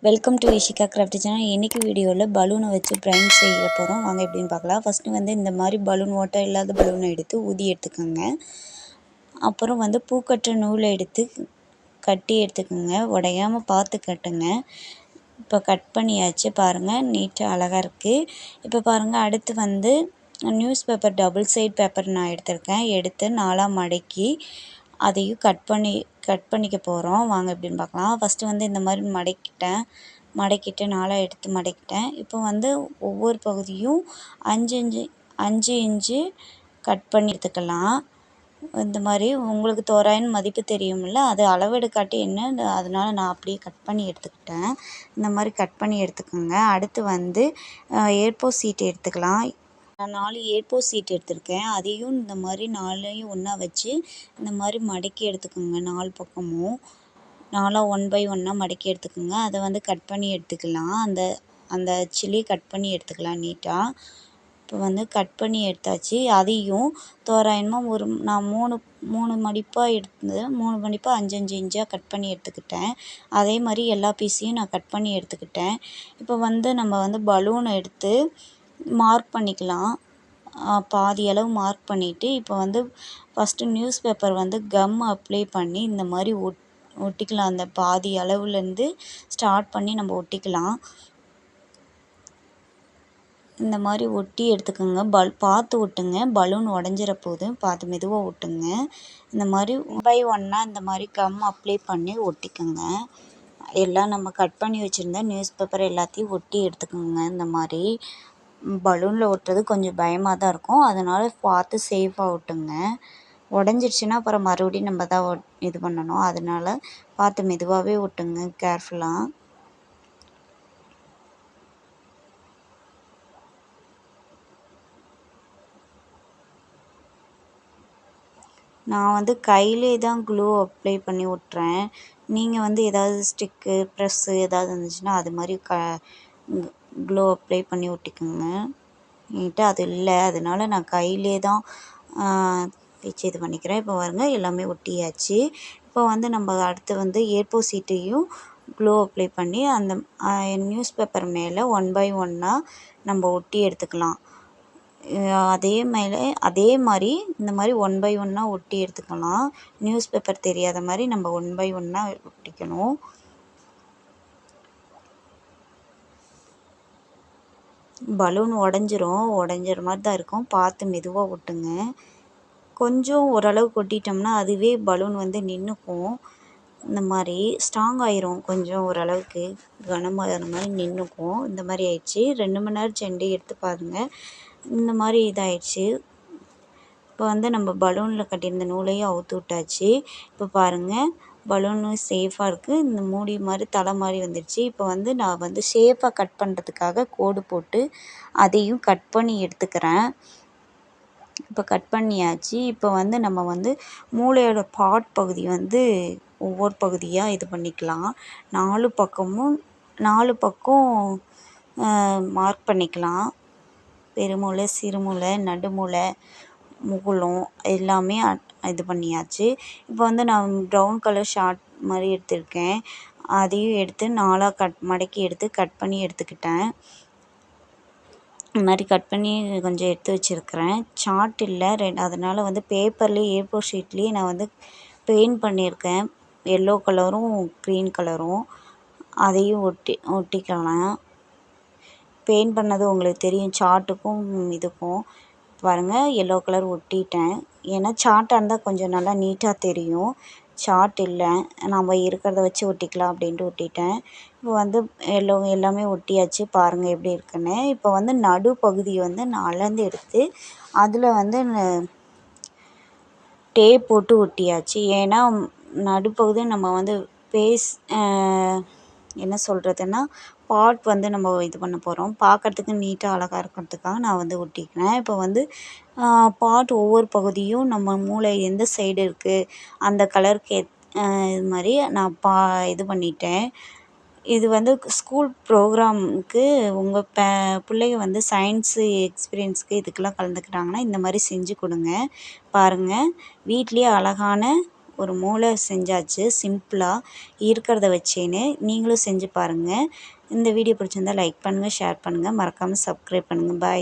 Welcome to Ishika craft channel. இன்றைக்கி வீடியோவில் பலூனை வச்சு பிரைன் செய்ய போகிறோம். வாங்க எப்படின்னு பார்க்கலாம். ஃபஸ்ட்டு வந்து இந்த மாதிரி பலூன் ஓட்டை இல்லாத பலூனை எடுத்து ஊதி எடுத்துக்கோங்க. அப்புறம் வந்து பூக்கட்டுற நூலை எடுத்து கட்டி எடுத்துக்கோங்க. உடையாமல் பார்த்து கட்டுங்க. இப்போ கட் பண்ணியாச்சு பாருங்கள், நீட்டாக அழகாக இருக்குது. இப்போ பாருங்கள், அடுத்து வந்து news paper double side paper நான் எடுத்திருக்கேன். எடுத்து 4ஆக மடக்கி அதையும் கட் பண்ணிக்க போகிறோம். வாங்க எப்படின்னு பார்க்கலாம். ஃபஸ்ட்டு வந்து இந்த மாதிரி மடக்கிட்டு 4ஆக எடுத்து மடக்கிட்டேன். இப்போ வந்து ஒவ்வொரு பகுதியும் 5 இன்ச்சு கட் பண்ணி எடுத்துக்கலாம். இந்த மாதிரி உங்களுக்கு தோராயம் மதிப்பு தெரியும்ல, அது அளவெடுக்காட்டி என்ன, அதனால் நான் அப்படியே கட் பண்ணி எடுத்துக்கிட்டேன். இந்த மாதிரி கட் பண்ணி எடுத்துக்கோங்க. அடுத்து வந்து A4 சீட் எடுத்துக்கலாம். நான் 4 A4 சீட் எடுத்திருக்கேன். அதையும் இந்த மாதிரி 4ஐயும் ஒன்றா வச்சு இந்த மாதிரி மடக்கி எடுத்துக்கோங்க. 4 பக்கமும் 4ஆக 1 பை 1ஆக மடக்கி எடுத்துக்கோங்க. அதை வந்து கட் பண்ணி எடுத்துக்கலாம். அந்த அச்சிலேயே கட் பண்ணி எடுத்துக்கலாம் நீட்டாக. இப்போ வந்து கட் பண்ணி எடுத்தாச்சு. அதையும் தோராயமாக நான் மூணு மடிப்பாக எடுத்து 3 மடிப்பாக 5 இன்ச்சாக கட் பண்ணி எடுத்துக்கிட்டேன். அதே மாதிரி எல்லா பீஸையும் நான் கட் பண்ணி எடுத்துக்கிட்டேன். இப்போ வந்து நம்ம வந்து பலூனை எடுத்து மார்க் பண்ணிக்கலாம். பாதி அளவு மார்க் பண்ணிவிட்டு இப்போ வந்து ஃபஸ்ட்டு நியூஸ் பேப்பர் வந்து கம் அப்ளை பண்ணி இந்த மாதிரி ஒட்டிக்கலாம். அந்த பாதி அளவுலேருந்து ஸ்டார்ட் பண்ணி நம்ம ஒட்டிக்கலாம். இந்த மாதிரி ஒட்டி எடுத்துக்கோங்க. பார்த்து ஒட்டுங்க, பலூன் உடஞ்சிற போது பார்த்து மெதுவாக ஒட்டுங்க. இந்த மாதிரி 1 பை 1ஆக இந்த மாதிரி கம் அப்ளை பண்ணி ஒட்டிக்கோங்க. எல்லாம் நம்ம கட் பண்ணி வச்சுருந்த நியூஸ் பேப்பர் எல்லாத்தையும் ஒட்டி எடுத்துக்கோங்க. இந்த மாதிரி பலூனில் ஒட்டுறது கொஞ்சம் பயமாக தான் இருக்கும், அதனால் பார்த்து சேஃபாக ஒட்டுங்க. உடஞ்சிடுச்சுன்னா அப்புறம் மறுபடியும் நம்ம தான் இது பண்ணணும், அதனால் பார்த்து மெதுவாகவே ஒட்டுங்க, கேர்ஃபுல்லாக. நான் வந்து கையிலே தான் க்ளூ அப்ளை பண்ணி ஒட்டுறேன். நீங்கள் வந்து ஏதாவது ஸ்டிக்கு ப்ரெஸ்ஸு ஏதாவது இருந்துச்சுன்னா அது மாதிரி க்ளூ அப்ளை பண்ணி ஒட்டிக்கோங்க. என்கிட்ட அது இல்லை, அதனால் நான் கையிலே தான் வச்சு இது பண்ணிக்கிறேன். இப்போ பாருங்க, எல்லாமே ஒட்டியாச்சு. இப்போ வந்து நம்ம அடுத்து வந்து A4 சீட்டையும் க்ளூ அப்ளை பண்ணி அந்த நியூஸ் பேப்பர் மேலே 1 பை 1ஆக நம்ம ஒட்டி எடுத்துக்கலாம். அதே மாதிரி இந்த மாதிரி 1 பை 1ஆக ஒட்டி எடுத்துக்கலாம். நியூஸ் பேப்பர் தெரியாத மாதிரி நம்ம 1 பை 1ஆக ஒட்டிக்கணும். பலூன் உடஞ்சிற மாதிரி தான் இருக்கும், பார்த்து மெதுவாக ஒட்டுங்க. கொஞ்சம் ஓரளவுக்கு ஒட்டிட்டோம்னா அதுவே பலூன் வந்து நின்றுக்கும். இந்த மாதிரி ஸ்ட்ராங் ஆயிரும், கொஞ்சம் ஓரளவுக்கு கனமாக மாதிரி நின்றுக்கும். இந்த மாதிரி ஆயிடுச்சு. 2 மணி நேரம் சென்று எடுத்து பாருங்கள். இந்த மாதிரி இதாகிடுச்சு. இப்போ வந்து நம்ம பலூனில் கட்டியிருந்த நூலையும் அவுத்து விட்டாச்சு. இப்போ பாருங்கள், பலூனு சேஃபாக இருக்குது. இந்த மூடி மாதிரி தலை மாதிரி வந்துடுச்சு. இப்போ வந்து நான் வந்து ஷேப்பாக கட் பண்ணுறதுக்காக கோடு போட்டு அதையும் கட் பண்ணி எடுத்துக்கிறேன். இப்போ கட் பண்ணியாச்சு. இப்போ வந்து நம்ம வந்து மூளையோட பகுதி வந்து ஒவ்வொரு பகுதியாக இது பண்ணிக்கலாம். 4 பக்கம் மார்க் பண்ணிக்கலாம். பெருமூளை, சிறுமூளை, நடுமூளை, முகுளம் எல்லாமே இது பண்ணியாச்சு. இப்போ வந்து நான் ப்ரௌன் கலர் ஷார்ட் மாதிரி எடுத்திருக்கேன். அதையும் எடுத்து 4ஆக மடக்கி எடுத்து கட் பண்ணி எடுத்துக்கிட்டேன். இந்த மாதிரி கட் பண்ணி கொஞ்சம் எடுத்து வச்சுருக்கிறேன். சார்ட் இல்லை, அதனால் வந்து பேப்பர்லேயே A4 ஷீட்லேயே நான் வந்து பெயிண்ட் பண்ணியிருக்கேன். எல்லோ கலரும் க்ரீன் கலரும். அதையும் ஒட்டிக்கலாம். பெயிண்ட் பண்ணது உங்களுக்கு தெரியும், சார்ட்டுக்கும் இதுக்கும். பாருங்கள், எல்லோ கலர் ஒட்டிட்டேன். ஏன்னா சார்ட்டாக இருந்தால் கொஞ்சம் நல்லா நீட்டாக தெரியும். சார்ட் இல்லை, நம்ம இருக்கிறத வச்சு ஒட்டிக்கலாம் அப்படின்ட்டு ஒட்டிட்டேன். இப்போ வந்து எல்லாமே ஒட்டியாச்சு. பாருங்கள் எப்படி இருக்குன்னு. இப்போ வந்து நடுப்பகுதி வந்து நான் அளந்து எடுத்து அதில் வந்து டேப் போட்டு ஒட்டியாச்சு. ஏன்னா நடுப்பகுதி நம்ம வந்து என்ன சொல்கிறதுன்னா பாட் வந்து நம்ம இது பண்ண போகிறோம், பார்க்குறதுக்கு நீட்டாக அழகாக இருக்கிறதுக்காக நான் வந்து ஒட்டிக்கிறேன். இப்போ வந்து பாட் ஒவ்வொரு பகுதியும் நம்ம மூளை எந்த சைடு இருக்குது அந்த கலருக்கு இது மாதிரி நான் இது பண்ணிட்டேன். இது வந்து ஸ்கூல் ப்ரோக்ராமுக்கு உங்கள் பிள்ளைங்க வந்து சயின்ஸு எக்ஸ்பீரியன்ஸுக்கு இதுக்கெல்லாம் கலந்துக்கிறாங்கன்னா இந்த மாதிரி செஞ்சு கொடுங்க. பாருங்கள், வீட்லேயே அழகான ஒரு மூளை செஞ்சாச்சு சிம்பிளாக இருக்கிறத வச்சேன்னு. நீங்களும் செஞ்சு பாருங்கள். இந்த வீடியோ பிடிச்சிருந்தால் லைக் பண்ணுங்கள், ஷேர் பண்ணுங்கள், மறக்காமல் சப்ஸ்கிரைப் பண்ணுங்கள். பாய்.